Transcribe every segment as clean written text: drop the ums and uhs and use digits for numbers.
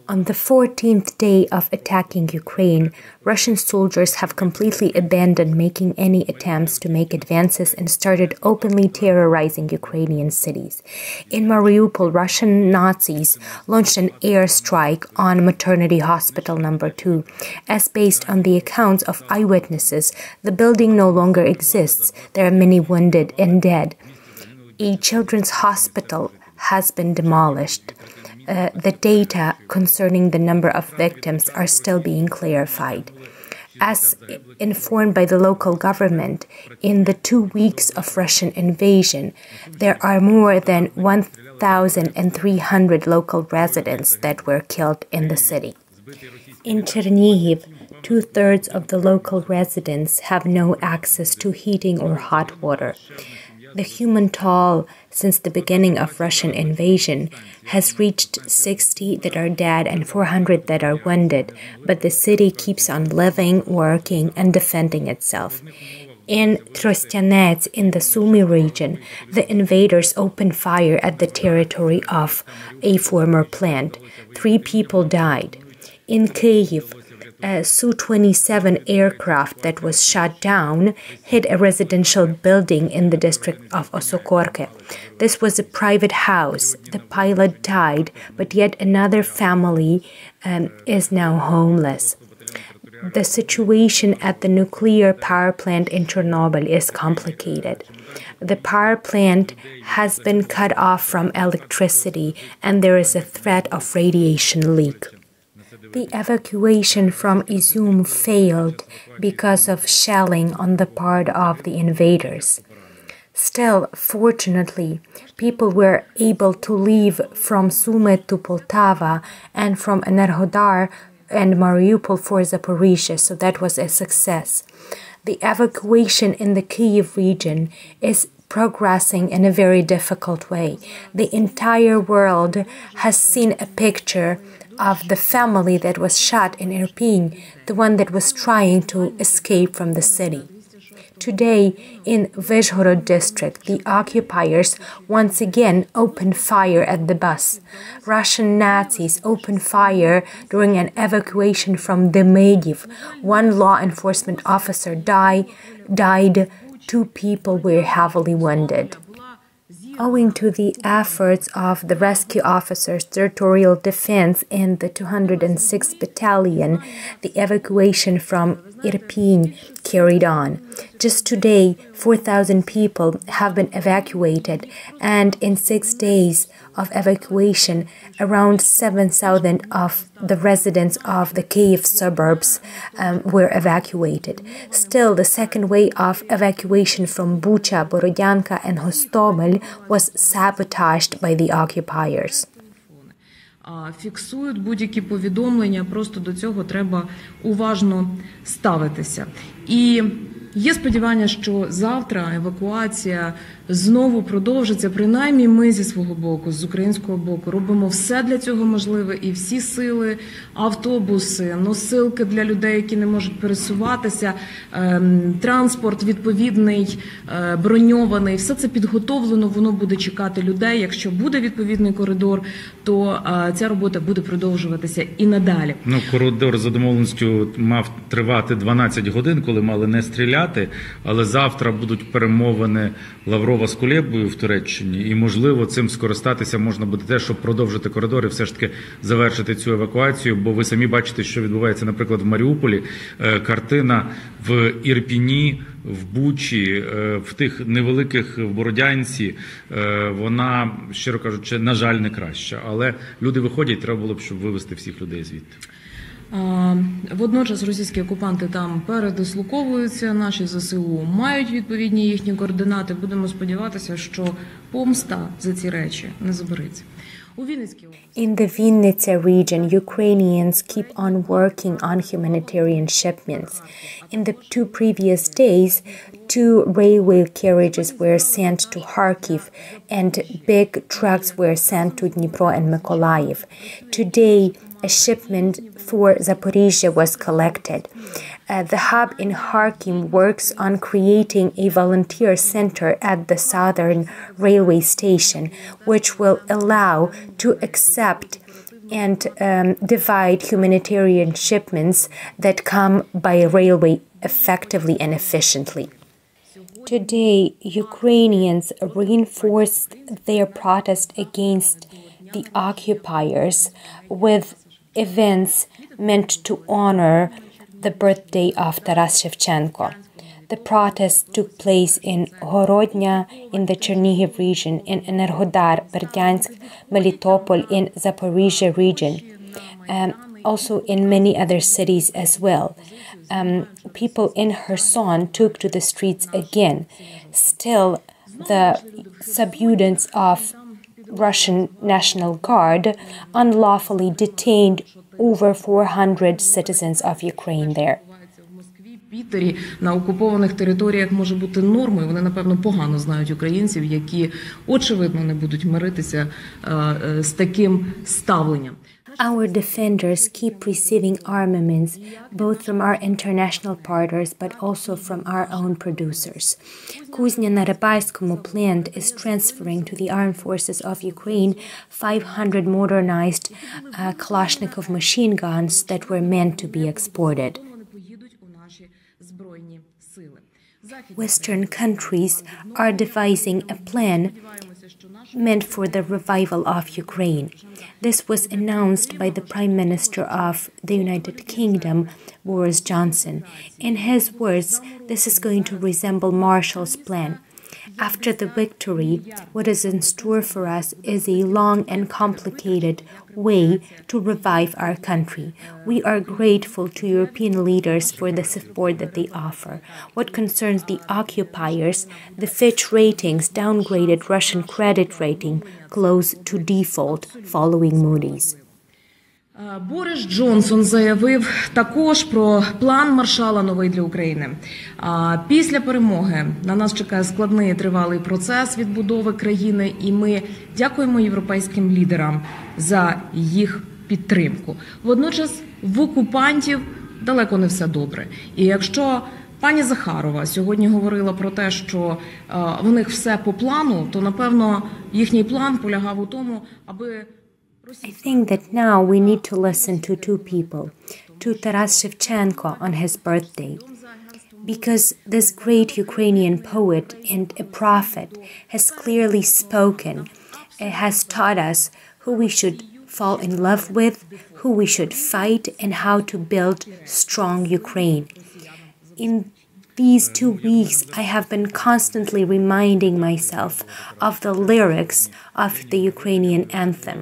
On the 14th day of attacking Ukraine, Russian soldiers have completely abandoned making any attempts to make advances and started openly terrorizing Ukrainian cities. In Mariupol, Russian Nazis launched an airstrike on Maternity Hospital No. 2. As based on the accounts of eyewitnesses, the building no longer exists. There are many wounded and dead. A children's hospital has been demolished. The data concerning the number of victims are still being clarified. As informed by the local government, in the 2 weeks of Russian invasion, there are more than 1,300 local residents that were killed in the city. In Chernihiv, 2/3 of the local residents have no access to heating or hot water. The human toll since the beginning of Russian invasion has reached 60 that are dead and 400 that are wounded, but the city keeps on living, working, and defending itself. In Trostyanets, in the Sumy region, the invaders opened fire at the territory of a former plant. 3 people died. In Kyiv, a Su-27 aircraft that was shot down hit a residential building in the district of Osokorke. This was a private house. The pilot died, but yet another family is now homeless. The situation at the nuclear power plant in Chernobyl is complicated. The power plant has been cut off from electricity, and there is a threat of radiation leak. The evacuation from Izum failed because of shelling on the part of the invaders. Still, fortunately, people were able to leave from Sumy to Poltava and from Enerhodar and Mariupol for Zaporizhzhia, so that was a success. The evacuation in the Kyiv region is progressing in a very difficult way. The entire world has seen a picture of the family that was shot in Irpin, the one that was trying to escape from the city. Today, in Vyzhhorod district, the occupiers once again opened fire at the bus. Russian Nazis opened fire during an evacuation from Demyiv. 1 law enforcement officer died. 2 people were heavily wounded. Owing to the efforts of the rescue officers, territorial defense, and the 206th Battalion, the evacuation from Irpin carried on. Just today, 4,000 people have been evacuated, and in 6 days of evacuation, around 7,000 of the residents of the Kyiv suburbs were evacuated. Still, the second wave of evacuation from Bucha, Borodyanka, and Hostomel was sabotaged by the occupiers. Фіксують будь-які повідомлення, просто до цього треба уважно ставитися. І є сподівання, що завтра евакуація знову продовжиться. Принаймні ми зі свого боку, з українського боку, робимо все для цього можливе і всі сили, автобуси, носилки для людей, які не можуть пересуватися, транспорт відповідний, броньований. Все це підготовлено, воно буде чекати людей. Якщо буде відповідний коридор, то ця робота буде продовжуватися і надалі. Коридор за домовленістю мав тривати 12 годин, коли мали не стріляти, але завтра будуть перемовини Лаврова з Кулебою в Туреччині, і, можливо, цим скористатися можна буде теж, щоб продовжити коридор і все ж таки завершити цю евакуацію, бо ви самі бачите, що відбувається, наприклад, в Маріуполі. Картина в Ірпіні, в Бучі, в тих невеликих, в Бородянці, вона, щиро кажучи, на жаль, не краща. Але люди виходять, треба було б, щоб вивезти всіх людей звідти. Водночас російські окупанти там передислоковуються, наші ЗСУ мають відповідні їхні координати. Будемо сподіватися, що помста за ці речі не забереться. In the Vinnytsia region, Ukrainians keep on working on humanitarian shipments. In the 2 previous days, 2 railway carriages were sent to Kharkiv and big trucks were sent to Dnipro and Mykolaiv. Today, a shipment for Zaporizhzhia was collected. The hub in Kharkiv works on creating a volunteer center at the southern railway station, which will allow to accept and divide humanitarian shipments that come by railway effectively and efficiently. Today, Ukrainians reinforced their protest against the occupiers with events meant to honor the birthday of Taras Shevchenko. The protest took place in Horodnya in the Chernihiv region, in Enerhodar, Berdyansk, Melitopol in Zaporizhia region, also in many other cities as well. People in Kherson took to the streets again. Still, the subordinates of Russian National Guard unlawfully detained over 400 citizens of Ukraine there. Пітері на окупованих територіях може бути нормою. Вони, напевно, погано знають українців, які, очевидно, не будуть миритися з таким ставленням. Our defenders keep receiving armaments, both from our international partners, but also from our own producers. Kuzня na Rybaiskomu plant is transferring to the armed forces of Ukraine 500 modernized Kalashnikov machine guns that were meant to be exported. Western countries are devising a plan meant for the revival of Ukraine. This was announced by the Prime Minister of the United Kingdom, Boris Johnson. In his words, this is going to resemble Marshall's Plan. After the victory, what is in store for us is a long and complicated way to revive our country. We are grateful to European leaders for the support that they offer. What concerns the occupiers, the Fitch ratings downgraded Russian credit rating close to default following Moody's. Борис Джонсон заявив також про план Маршалла новий для України. Після перемоги на нас чекає складний і тривалий процес відбудови країни, і ми дякуємо європейським лідерам за їх підтримку. Водночас в окупантів далеко не все добре. І якщо пані Захарова сьогодні говорила про те, що в них все по плану, то, напевно, їхній план полягав у тому, аби I think that now we need to listen to two people, to Taras Shevchenko on his birthday, because this great Ukrainian poet and a prophet has clearly spoken, has taught us who we should fall in love with, who we should fight, and how to build strong Ukraine. In these 2 weeks, I have been constantly reminding myself of the lyrics of the Ukrainian anthem.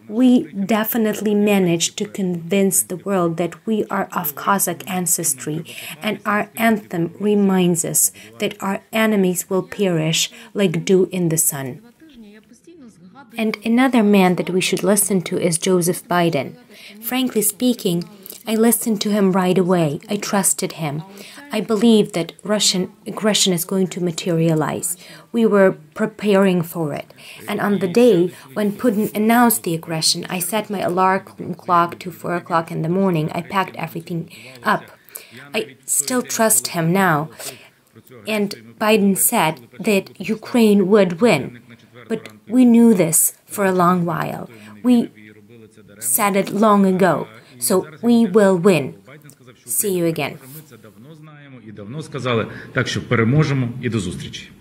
We definitely managed to convince the world that we are of Cossack ancestry, and our anthem reminds us that our enemies will perish like dew in the sun. And another man that we should listen to is Joseph Biden. Frankly speaking, I listened to him right away. I trusted him. I believe that Russian aggression is going to materialize. We were preparing for it. And on the day when Putin announced the aggression, I set my alarm clock to 4 o'clock in the morning. I packed everything up. I still trust him now. And Biden said that Ukraine would win. But we knew this for a long while. We said it long ago. So we will win. See you again. Ми це давно знаємо і давно сказали, так що переможемо і до зустрічі.